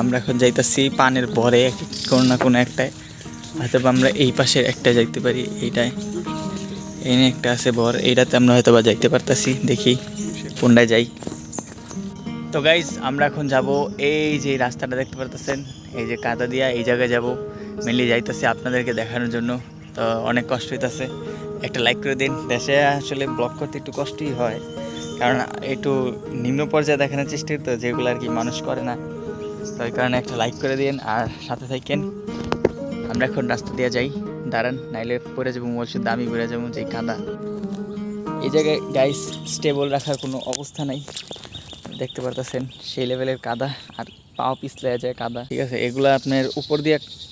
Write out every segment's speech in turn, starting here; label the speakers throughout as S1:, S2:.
S1: আমরা এখন যাইতেছি পানের ভরে কোনো না কোনো একটায়, হয়তো আমরা এই পাশের একটা যাইতে পারি। এইটায় এনে একটা আছে ভর, এইটাতে আমরা হয়তো বা যাইতে পারতাছি, দেখি কোনটায় যাই। তো গাইজ আমরা এখন যাব এই যে রাস্তাটা দেখতে পারতেছেন, এই যে কাদা দিয়া এই জায়গায় যাব, মেনলি যাইতেছি আপনাদেরকে দেখানোর জন্য। তো অনেক কষ্ট হইতেছে, একটা লাইক করে দিন। দেশে আসলে ব্লগ করতে একটু কষ্টই হয়, কারণ একটু নিম্ন পর্যায়ে দেখানোর চেষ্টা করতে, যেগুলো আর কি মানুষ করে না। তো এই কারণে একটা লাইক করে দিন আর সাথে থাকেন। আমরা এখন রাস্তা দিয়ে যাই, দাঁড়ান নাইলে পড়ে যাবো, মোবাইল দামি পড়ে যাবো। যে কাদা এই জায়গায় গাইস স্টেবল রাখার কোনো অবস্থা নাই, দেখতে পারতেছেন সেই লেভেলের কাদা, আর পাও পিছলে যায় কাদা। ঠিক আছে, এগুলা আপনার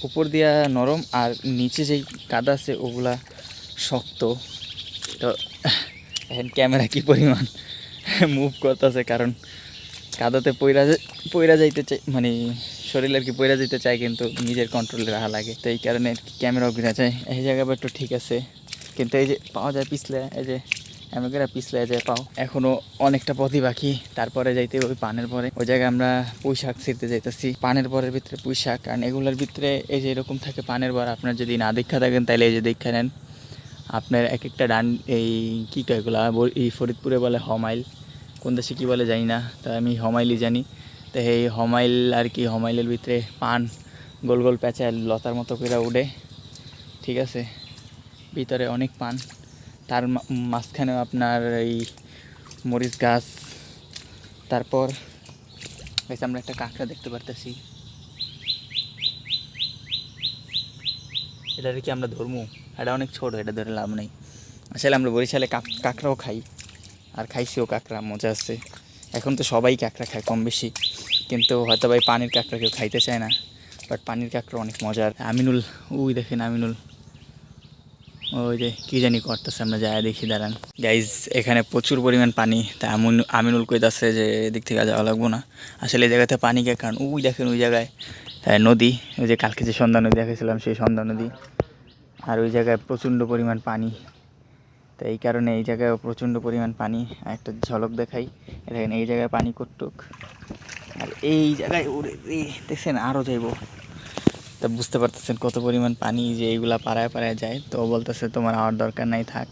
S1: উপর দিয়া নরম, আর নিচে যেই কাদা আছে ওগুলা শক্ত। তো এখন ক্যামেরা কি পরিমাণ মুভ করতেছে, কারণ কাদাতে পইরা যাইতে চাই, মানে শরীর আর কি পইরা যেতে চায়, কিন্তু নিজের কন্ট্রোলে রাখা লাগে। তো এই কারণে ক্যামেরাও ঘুরে যায়। এই জায়গা একটু ঠিক আছে, কিন্তু এই যে পাওয়া যায় পিছলে, এই যে এমন পিছলে যায় পাও, এখনো অনেকটা পথই বাকি। তারপরে যাইতে ওই পানের পরে ওই জায়গায় আমরা পুঁই শাক ছিঁড়তে যাইতেছি। পানের পরের ভিতরে পুঁই শাক, কারণ এগুলোর ভিতরে এই যে এরকম থাকে পানের পর। আপনার যদি না দীক্ষা থাকেন তাহলে এই যে দীক্ষা নেন, আপনার এক একটা ডান এই কী কয় এগুলো, এই ফরিদপুরে বলে হমাইল, কোন দেশে কী বলে জানি না, তা আমি হমাইলই জানি। তো এই হমাইল আর কি, হমাইলের ভিতরে পান গোল গোল প্যাঁচায় লতার মতো করে উঠে, ঠিক আছে, ভিতরে অনেক পান, তার মাঝখানেও আপনার এই মরিচ গাছ। তারপর আমরা একটা কাঁকড়া দেখতে পারতেছি, এটা কি আমরা ধরবো? এটা অনেক ছোট, এটা ধরে লাভ নেই। আসলে আমরা বরিশালে কাঁকড়াও খাই, আর খাইছিও কাঁকড়া, মজা আছে। এখন তো সবাই কাঁকড়া খায় কম বেশি, কিন্তু হয়তো ভাই পানির কাঁকড়া কেউ খাইতে চায় না, বাট পানির কাঁকড়া অনেক মজার। আমিনুল, ওই দেখেন আমিনুল, ওই যে কী জানি করতেছে, আমরা যাই দেখি, দাঁড়ান গাইজ। এখানে প্রচুর পরিমাণ পানি, তাই আমিনুল কইতাছে যে এদিক থেকে যাওয়া লাগবো না। আসলে এই জায়গাতে পানি কে, কারণ ওই দেখেন ওই জায়গায় নদী, ওই যে কালকে যে সন্ধ্যা নদী দেখেছিলাম সেই সন্ধ্যা নদী, আর ওই জায়গায় প্রচণ্ড পরিমাণ পানি। তো এই কারণে এই জায়গায় প্রচণ্ড পরিমাণ পানি। একটা ঝলক দেখাই, দেখেন এই জায়গায় পানি কটুক, আর এই জায়গায় উড়ে দেখছেন আরও যাইব। তা বুঝতে পারতেছেন কত পরিমাণ পানি, যে এইগুলা পাড়ায় পাড়ায় যায়। তো বলতেছে তোমার আওয়ার দরকার নাই, থাক।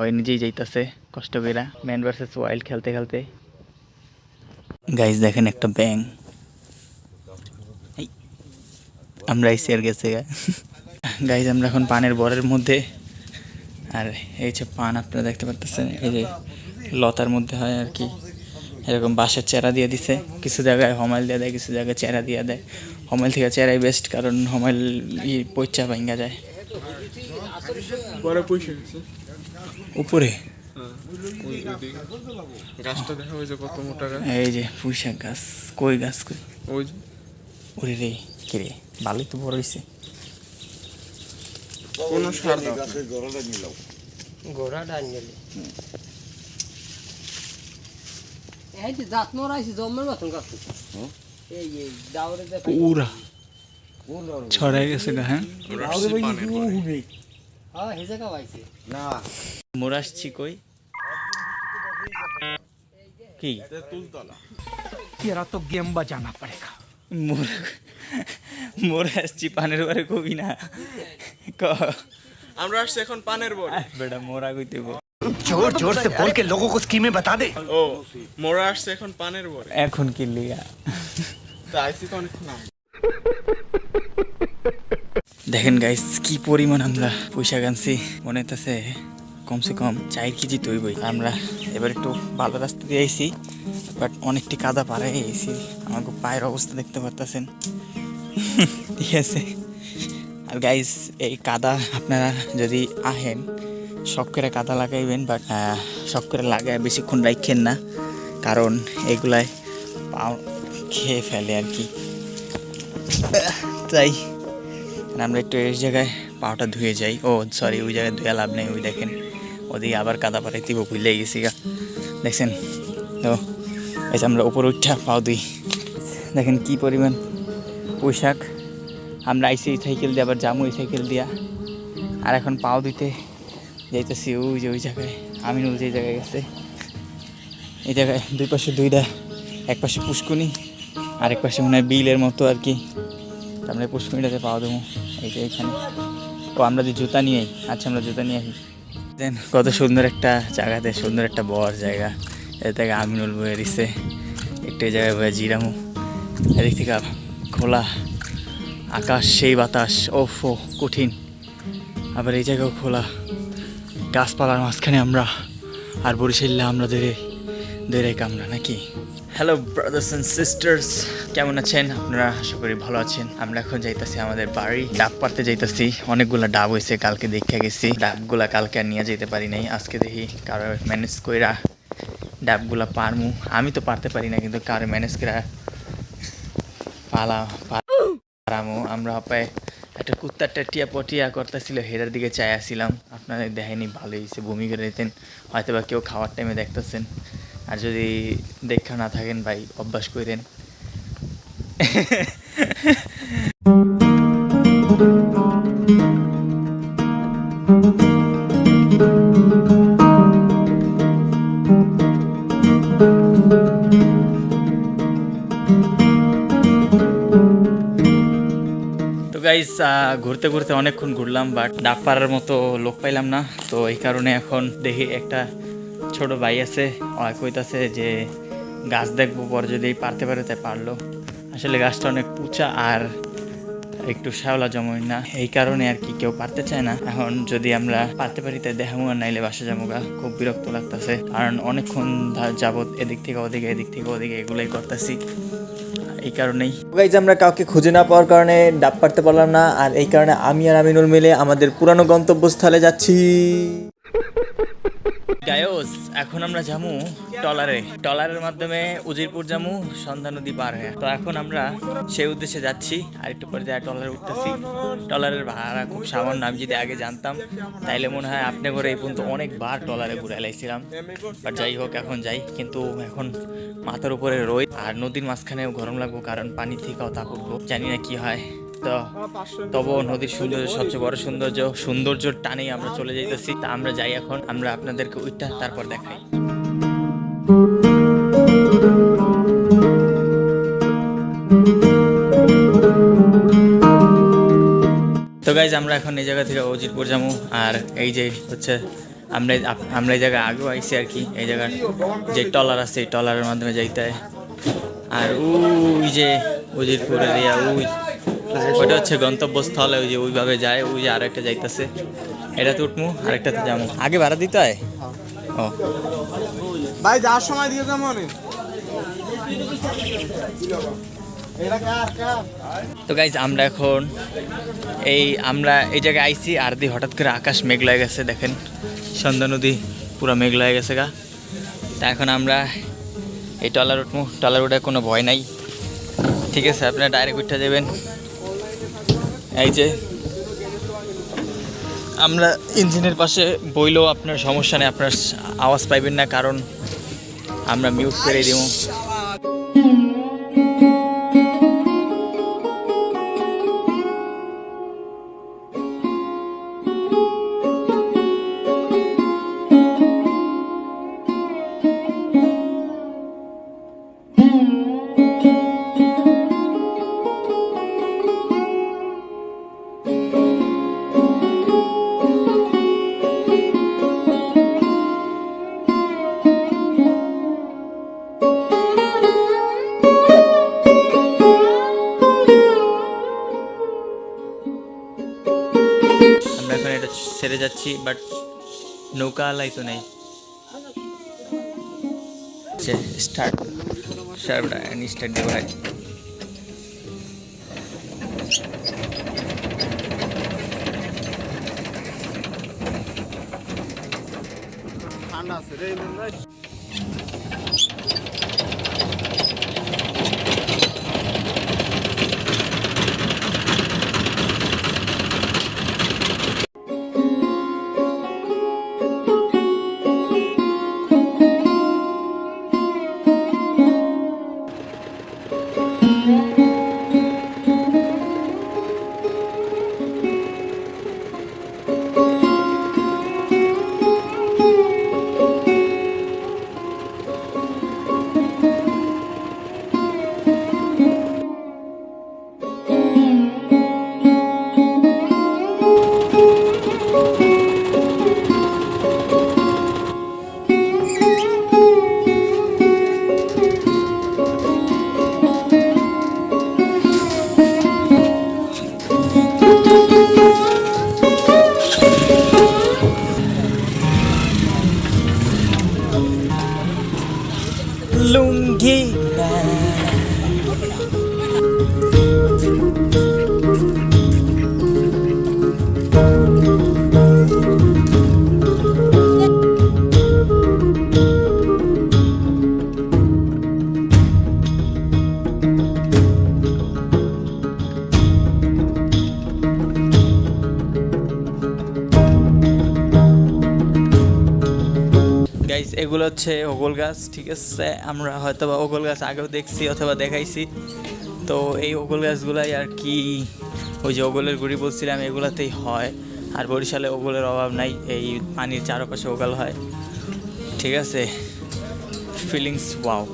S1: ওই নিজেই যাইতেছে কষ্ট কইরা, ম্যান ভার্সেস ওয়াইল্ড খেলতে খেলতে। গাইজ দেখেন একটা ব্যাং, আমরা এই শেয়ার গেছে গাইজ। আমরা এখন পানের বরের মধ্যে, আর এই যে পান আপনারা দেখতে পারতেছেন, এই যে লতার মধ্যে হয় আর কি, এরকম বাঁশের চেরা দিয়ে দিছে। কিছু জায়গায় হমাইল দিয়ে দেয়, কিছু জায়গায় চেরা দিয়ে দেয়। হমাইল থেকে চেরাই বেস্ট, কারণ হমাইল পইচা ভাঙ্গা যায়। উপরে এই যে পুঁইশাক গাছ, কই গাছ কই, ওরে রে কে রে, ভালোই তো বড় হয়েছে। কোনো সার গোড়াটা নিলে এই যে জাত নরাইছে জম্মের মতন গাছ, এই এই দাউরে যে পুরা ছড়াই গেছে গা। হ্যাঁ হ্যাঁ হে জায়গা পাইছে না, মোরা আসছি কই কি তুলতলা, তেরা তো গেম বাজানা পড়েগা। মোরা আসছি পানের বারে কবি না,
S2: আমরা আসছি এখন পানের বরে।
S1: বেটা মোরা কইতেব,
S3: जोर जोर से बोल के लोगों को स्कीमें बता दे।
S2: ও মোরা আসছে এখন পানের বরে,
S1: এখন কি লিগা
S2: তা আইছি তো অনেক নাম।
S1: দেখেন গাইস কি পরিমাণ আমরা পয়সা গানছি, মনে হইতেছে কমসে কম 4 কেজি তৈবই। আমরা এবার একটু ভালো রাস্তা দিয়ে আইছি, বাট অনেকটি কাদা পাড়ায় আইছি। আমাকে পায়ের অবস্থা দেখতে পারতেছেন, ঠিক আছে। আর গাইস এই কাদা আপনারা যদি আহেন, শখ করে কাদা লাগাইবেন, বাট শখ করে লাগায় বেশিক্ষণ রাখেন না, কারণ এগুলায় পাও খেয়ে ফেলে আর কি। তাই আমরা একটু এই জায়গায় পাওটা ধুয়ে যাই। ও সরি, ওই জায়গায় ধুয়ে লাভ নেই, ওই দেখেন ওদিকে আবার কাদা পাড়াইতে ভুলে গেছি গা, দেখছেন তো। এই যে আমরা উপর উঠা পাও ধুই, দেখেন কি পরিমাণ পোশাক। আমরা আইসি এই সাইকেল দিয়ে, আবার যাবো এই সাইকেল দিয়া, আর এখন পাও ধুইতে যাইতেছি ওই যে ওই জায়গায় আমিনুল যে জায়গায় গেছে। এই জায়গায় দুই পাশে দুইটা, এক পাশে পুষ্কুনি, আরেক পাশে মনে হয় বিলের মতো আর কি। তো আমরা পুষ্পিটাতে পাওয়া দেবো এই যে এখানে। ও আমরা যে জুতা নিয়ে আচ্ছা আমরা জুতা নিয়ে আসি। দেন কত সুন্দর একটা জায়গাতে সুন্দর একটা বড় জায়গা, এর থেকে আমিনুল বয়ে দিচ্ছে একটা জায়গায় বয়ে জিরামু। এদিক থেকে খোলা আকাশ, সেই বাতাস, ওফো কঠিন। আবার এই জায়গাও খোলা, গাছপালার মাঝখানে আমরা, আর বরিশালে আমরা ধরে কামরা নাকি। হ্যালো ব্রাদার্স অ্যান্ড সিস্টার্স, কেমন আছেন আপনারা? আশা করি ভালো আছেন। আমরা এখন যাইতাছি আমাদের বাড়ি, ডাব পাড়তে যাইতাছি। অনেকগুলা ডাব হয়েছে, কালকে দেখে গেছি। ডাবগুলা কালকে আর নিয়ে যেতে পারি নাই, আজকে দেখি কারো ম্যানেজ কইরা ডাবগুলা পারমু। আমি তো পারতে পারি না, কিন্তু কারো ম্যানেজ করা পারামু। আমরা পায়ে একটা কুত্তার টিয়া পটিয়া করতেছিল, হেরার দিকে চাই আসছিলাম। আপনাদের দেখায়নি, ভালো হয়েছে, ভূমি করে দিতেন, হয়তো বা কেউ খাওয়ার টাইমে দেখতেছেন। আর যদি দেখা না থাকেন ভাই, অভ্যাস করেন। তো গাইস ঘুরতে ঘুরতে অনেকক্ষণ ঘুরলাম, বাট ডাব পাড়ার মতো লোক পাইলাম না। তো এই কারণে এখন দেখি একটা ছোট ভাই আছে, কইতাছে যে গাছ দেখবো, পরে যদি পারতে পারে তাই পারলো। আসলে গাছটা অনেক উঁচা আর একটু শ্যাওলা জমই না, এই কারণে আর কি কেউ পারতে চায় না। এখন যদি আমরা পারতে পারি তাই দেখামো, আর নাইলে বাসা যামোগা। খুব বিরক্ত লাগতেছে, কারণ অনেকক্ষণ যাবত এদিক থেকে ওদিকে এদিক থেকে ওদিকে এগুলোই করতেছি। এই কারণেই গাইজ আমরা কাউকে খুঁজে না পাওয়ার কারণে ডাব পারতে পারলাম না, আর এই কারণে আমি আর আমিনুল মিলে আমাদের পুরানো গন্তব্যস্থলে যাচ্ছি। গায়স এখন আমরা যামু টলারের মাধ্যমে উজিরপুর যামু, সন্ধ্যা নদী পার হয়ে। তো এখন আমরা সেই উদ্দেশ্যে যাচ্ছি, আর একটু পরে যায় টলারে উঠতেছি। টলারের ভাড়া খুব সামান্য, আমি যদি আগে জানতাম তাইলে মনে হয় আপনি করে এই পর্যন্ত অনেকবার টলারে ঘুরে লাইছিলাম। বাট যাই হোক, এখন যাই। কিন্তু এখন মাথার উপরে রোদ, আর নদীর মাঝখানেও গরম লাগবো, কারণ পানি থেকেও তাপ উঠবো, জানি না কি হয়। তো তবুও নদীর সৌন্দর্য সবচেয়ে বড় সৌন্দর্যর টানেই আমরা চলে যাইতেছি। তা আমরা যাই এখন, আমরা আপনাদেরকে ওইটা তারপর দেখাই। তো গাইজ আমরা এখন এই জায়গা থেকে উজিরপুর যাবো, আর এই যে হচ্ছে আমরা এই জায়গায় আগেও আইসি আর কি। এই জায়গার যে টলার আছে, এই টলারের মাধ্যমে যাইতে হয়। আর ওই যে উজিরপুর এরিয়া, ওইটা হচ্ছে গন্তব্যস্থল। ওই যে ওইভাবে যায়, ওই যে আরো একটা যাইতেছে, এটাতে উঠবো, আরেকটাতে যাবো। আগে ভাড়া দিতে হয়। ও
S2: ভাই যাওয়ার সময় দিয়ে যাবো অনেক।
S1: তো গাইজ আমরা এখন আমরা এই জায়গায় আইছি, আর দিয়ে হঠাৎ করে আকাশ মেঘলা হয়ে গেছে। দেখেন সন্ধ্যা নদী পুরো মেঘলা হয়ে গেছে গা। তা এখন আমরা এই টলার উঠবো। টলার উঠে কোনো ভয় নাই, ঠিক আছে? আপনারা ডাইরেক্ট উঠে যাবেন। এই যে আমরা ইঞ্জিনের পাশে বইলেও আপনার সমস্যা নেই, আপনার আওয়াজ পাইবেন না, কারণ আমরা মিউট করে দিব। আমরা এখন এটা ছেড়ে যাচ্ছি, বাট নৌকা আলাই তো নেই। স্টার্ট দিব ভাই।
S2: ঠান্ডা আছে রে।
S1: এগুলো হচ্ছে ওগল গাছ, ঠিক আছে। আমরা হয়তো বা ওগল গাছ আগেও দেখছি অথবা দেখাইছি। তো এই ওগল গাছগুলাই আর কি, ওই যে ওগলের গুড়ি বলছিলাম, এগুলাতেই হয়। আর বরিশালে ওগলের অভাব নাই, এই পানির চারপাশে ওগল হয়, ঠিক আছে। Feelings wow.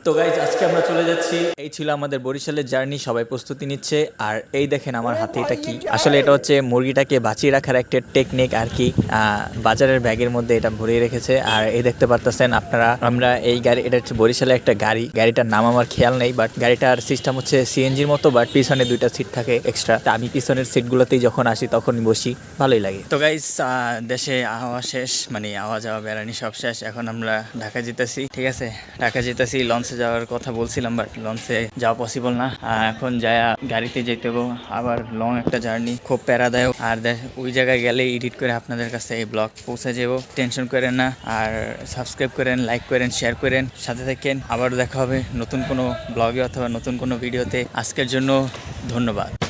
S1: তো গাইজ আজকে আমরা চলে যাচ্ছি। এই ছিল আমাদের বরিশালের জার্নি। সবাই প্রস্তুতি নিচ্ছে। আর এই দেখেন আমার হাতে এটা কি, আসলে এটা হচ্ছে মুরগিটাকে বাঁচিয়ে রাখার একটা টেকনিক আর কি। বাজারের ব্যাগের মধ্যে এটা ভরিয়ে রেখেছে। আর এই দেখতে পারতেছেন আপনারা, আমরা এই গাড়ি, এটা হচ্ছে বরিশালের একটা গাড়ি। গাড়িটার নাম আমার খেয়াল নেই, বাট গাড়িটার সিস্টেম হচ্ছে সিএনজির মতো, বাট পিছনে 2টা সিট থাকে এক্সট্রা। তা আমি পিছনের সিটগুলোতেই যখন আসি তখনই বসি, ভালোই লাগে। তো গাইজ দেশে আওয়া শেষ, মানে আওয়া যাওয়া বেড়ানি সব শেষ। এখন আমরা ঢাকা যেতেছি, ঠিক আছে। ঢাকা যেতেছি, লঞ্চে যাওয়ার কথা বলছিলাম, বাট লঞ্চে যাওয়া পসিবল না। এখন যায়া গাড়িতে যেতে হবে, আবার লং একটা জার্নি, খুব প্যারাদায়ক। আর ওই জায়গায় গেলে এডিট করে আপনাদের কাছে এই ব্লগ পৌঁছে যাবো, টেনশন করেন না। আর সাবস্ক্রাইব করেন, লাইক করেন, শেয়ার করেন, সাথে থাকেন। আবার দেখা হবে নতুন কোনো ব্লগে অথবা নতুন কোনো ভিডিওতে। আজকের জন্য ধন্যবাদ।